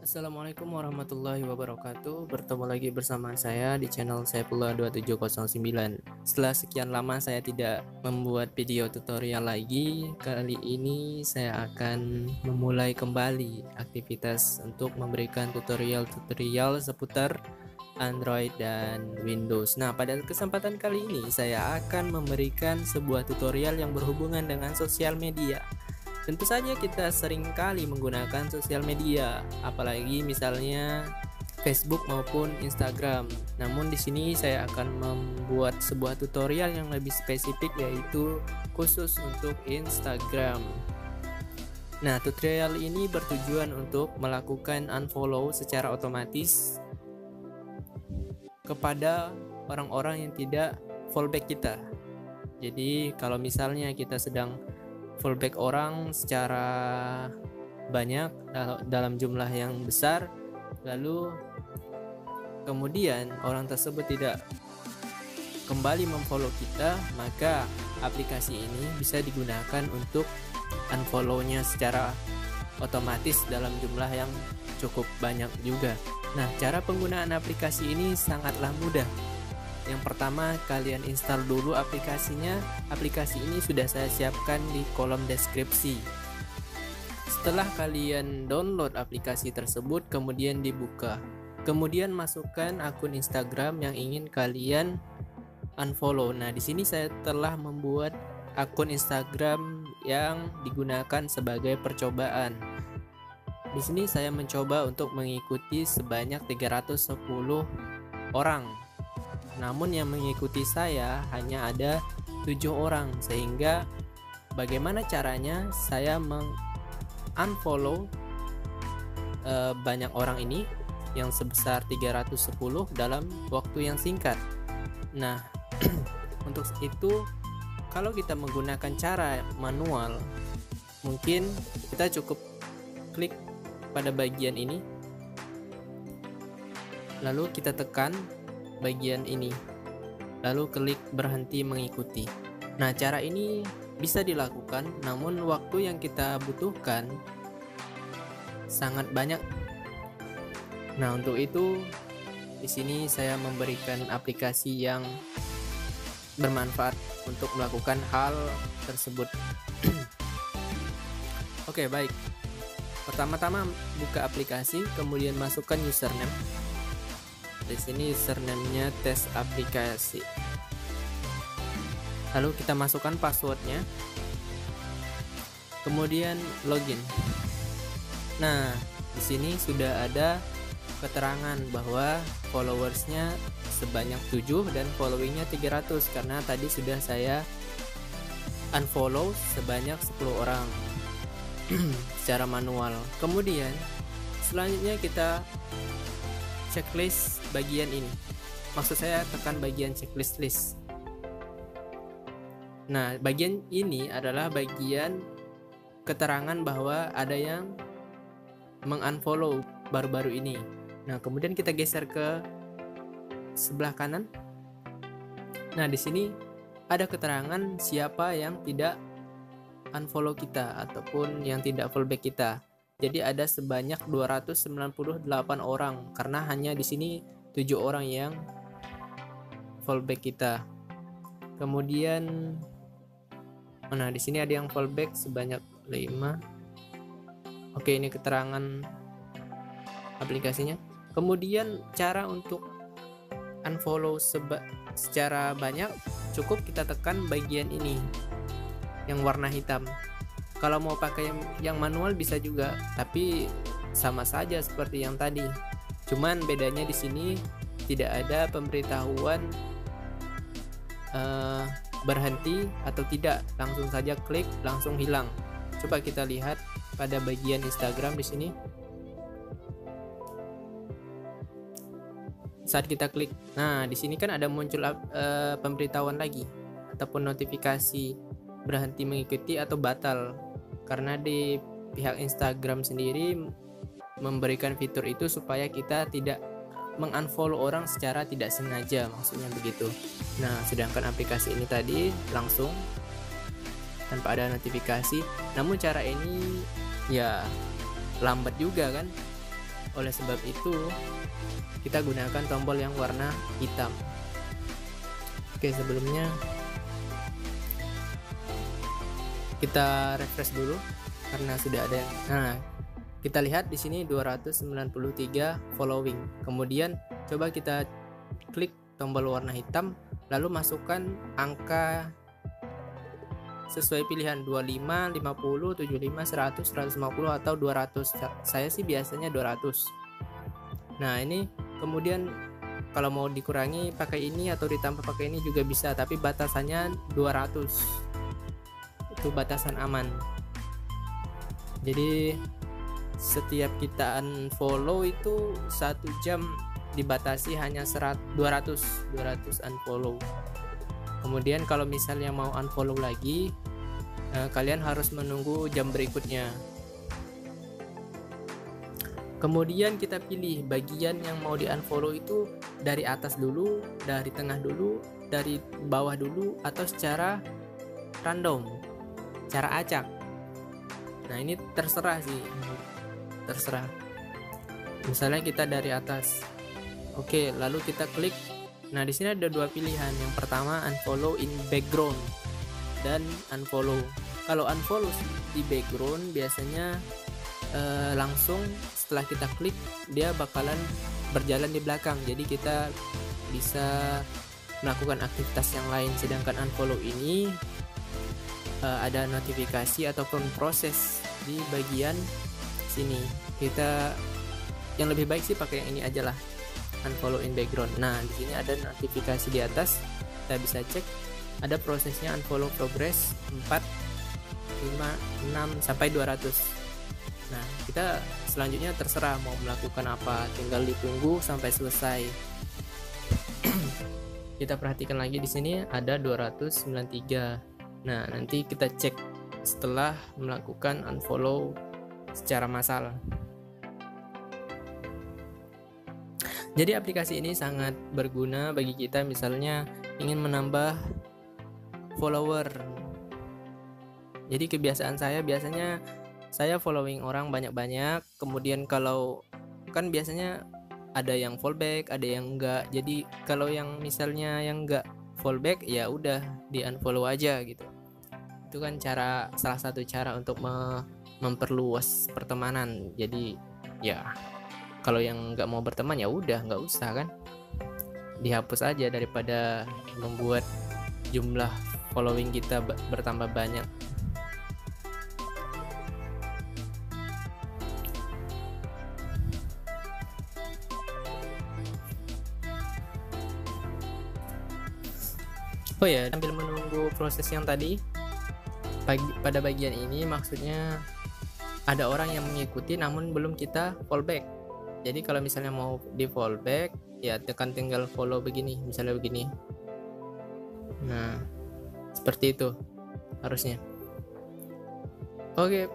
Assalamualaikum warahmatullahi wabarakatuh. Bertemu lagi bersama saya di channel Saifullah 2709. Setelah sekian lama saya tidak membuat video tutorial lagi, kali ini saya akan memulai kembali aktivitas untuk memberikan tutorial-tutorial seputar Android dan Windows. Nah, pada kesempatan kali ini saya akan memberikan sebuah tutorial yang berhubungan dengan sosial media. Tentu saja kita sering kali menggunakan sosial media, apalagi misalnya Facebook maupun Instagram. Namun di sini saya akan membuat sebuah tutorial yang lebih spesifik, yaitu khusus untuk Instagram. Nah, tutorial ini bertujuan untuk melakukan unfollow secara otomatis kepada orang-orang yang tidak follow back kita. Jadi kalau misalnya kita sedang fallback orang secara banyak dalam jumlah yang besar, lalu kemudian orang tersebut tidak kembali memfollow kita, maka aplikasi ini bisa digunakan untuk unfollow-nya secara otomatis dalam jumlah yang cukup banyak juga. Nah, cara penggunaan aplikasi ini sangatlah mudah. Yang pertama, kalian install dulu aplikasinya. Aplikasi ini sudah saya siapkan di kolom deskripsi. Setelah kalian download aplikasi tersebut, kemudian dibuka. Kemudian masukkan akun Instagram yang ingin kalian unfollow. Nah, di sini saya telah membuat akun Instagram yang digunakan sebagai percobaan. Di sini saya mencoba untuk mengikuti sebanyak 310 orang. Namun yang mengikuti saya hanya ada 7 orang, sehingga bagaimana caranya saya unfollow banyak orang ini yang sebesar 310 dalam waktu yang singkat. Nah, untuk itu kalau kita menggunakan cara manual, mungkin kita cukup klik pada bagian ini, lalu kita tekan bagian ini, lalu klik berhenti mengikuti. Nah, cara ini bisa dilakukan, namun waktu yang kita butuhkan sangat banyak. Nah, untuk itu di sini saya memberikan aplikasi yang bermanfaat untuk melakukan hal tersebut. Oke, baik. Pertama-tama buka aplikasi, kemudian masukkan username. Di sini username-nya tes aplikasi. Lalu kita masukkan passwordnya. Kemudian login. Nah, di sini sudah ada keterangan bahwa followersnya sebanyak 7 dan followingnya 300, karena tadi sudah saya unfollow sebanyak 10 orang secara manual. Kemudian selanjutnya kita checklist bagian ini. Maksud saya tekan bagian checklist list. Nah, bagian ini adalah bagian keterangan bahwa ada yang mengunfollow baru-baru ini. Nah, kemudian kita geser ke sebelah kanan. Nah, di sini ada keterangan siapa yang tidak unfollow kita ataupun yang tidak fallback kita. Jadi ada sebanyak 298 orang, karena hanya di sini 7 orang yang fallback kita. Kemudian nah, di sini ada yang fallback sebanyak 5. Oke, ini keterangan aplikasinya. Kemudian cara untuk unfollow secara banyak, cukup kita tekan bagian ini yang warna hitam. Kalau mau pakai yang manual bisa juga, tapi sama saja seperti yang tadi. Cuman bedanya di sini tidak ada pemberitahuan berhenti atau tidak, langsung saja klik langsung hilang. Coba kita lihat pada bagian Instagram di sini. Saat kita klik, nah di sini kan ada muncul pemberitahuan lagi ataupun notifikasi berhenti mengikuti atau batal, karena di pihak Instagram sendiri memberikan fitur itu supaya kita tidak mengunfollow orang secara tidak sengaja, maksudnya begitu. Nah, sedangkan aplikasi ini tadi langsung tanpa ada notifikasi. Namun cara ini ya lambat juga kan, Oleh sebab itu kita gunakan tombol yang warna hitam. Oke, sebelumnya kita refresh dulu karena sudah ada yang, nah kita lihat di sini 293 following. Kemudian coba kita klik tombol warna hitam, lalu masukkan angka sesuai pilihan 25, 50, 75, 100, 150 atau 200. Saya sih biasanya 200. Nah, ini kemudian kalau mau dikurangi pakai ini atau ditambah pakai ini juga bisa, tapi batasannya 200. Itu batasan aman. Jadi setiap kita unfollow itu 1 jam dibatasi hanya 200 unfollow. Kemudian kalau misalnya mau unfollow lagi, kalian harus menunggu jam berikutnya. Kemudian kita pilih bagian yang mau di unfollow itu dari atas dulu, dari tengah dulu, dari bawah dulu, atau secara random, cara acak. Nah, ini terserah sih, terserah. Misalnya kita dari atas. Oke, lalu kita klik. Nah, di sini ada 2 pilihan. Yang pertama unfollow in background dan unfollow. Kalau unfollow di background biasanya langsung setelah kita klik dia bakalan berjalan di belakang. Jadi kita bisa melakukan aktivitas yang lain. Sedangkan unfollow ini ada notifikasi ataupun proses di bagian sini. Kita yang lebih baik sih pakai yang ini aja lah, unfollow in background. Nah, di sini ada notifikasi di atas, kita bisa cek ada prosesnya unfollow progress 4, 5, 6 sampai 200. Nah, kita selanjutnya terserah mau melakukan apa, tinggal ditunggu sampai selesai. Kita perhatikan lagi di sini ada 293. Nah, nanti kita cek setelah melakukan unfollow secara massal. Jadi aplikasi ini sangat berguna bagi kita misalnya ingin menambah follower. Jadi kebiasaan saya biasanya saya following orang banyak-banyak, kemudian kalau kan biasanya ada yang fallback, ada yang enggak. Jadi kalau yang misalnya yang enggak fallback ya udah di unfollow aja gitu. Itu kan salah satu cara untuk memperluas pertemanan. Jadi ya kalau yang nggak mau berteman ya udah nggak usah kan, dihapus aja daripada membuat jumlah following kita bertambah banyak. Oh ya, sambil menunggu proses yang tadi, pada bagian ini maksudnya ada orang yang mengikuti namun belum kita fallback. Jadi kalau misalnya mau di fallback ya tekan tinggal follow begini, misalnya begini. Nah, seperti itu harusnya. Oke,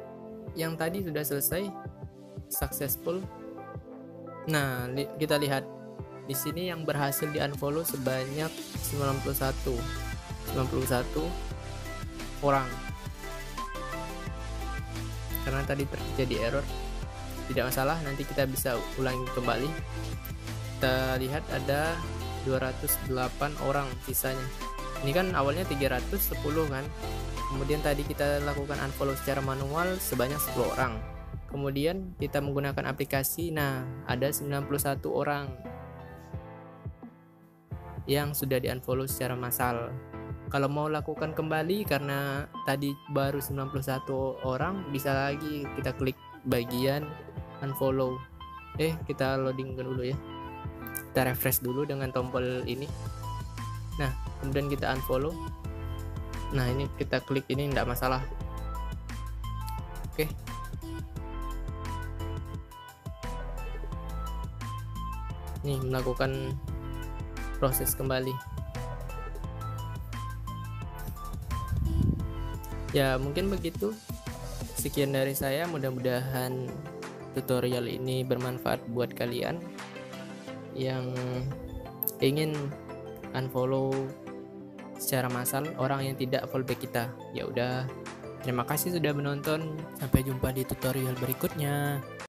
yang tadi sudah selesai, successful. Nah, kita lihat di sini yang berhasil di unfollow sebanyak 91 orang. Karena tadi terjadi error, tidak masalah, nanti kita bisa ulangi kembali. Kita lihat ada 208 orang sisanya. Ini kan awalnya 310 kan, kemudian tadi kita lakukan unfollow secara manual sebanyak 10 orang, kemudian kita menggunakan aplikasi. Nah, ada 91 orang yang sudah di unfollow secara massal. Kalau mau lakukan kembali karena tadi baru 91 orang, bisa lagi kita klik bagian unfollow. Kita loading dulu ya. Kita refresh dulu dengan tombol ini. Nah, kemudian kita unfollow. Nah, ini kita klik ini enggak masalah. Oke. Nih, melakukan proses kembali. Ya, mungkin begitu. Sekian dari saya, mudah-mudahan tutorial ini bermanfaat buat kalian yang ingin unfollow secara massal orang yang tidak fallback kita. Ya udah, terima kasih sudah menonton. Sampai jumpa di tutorial berikutnya.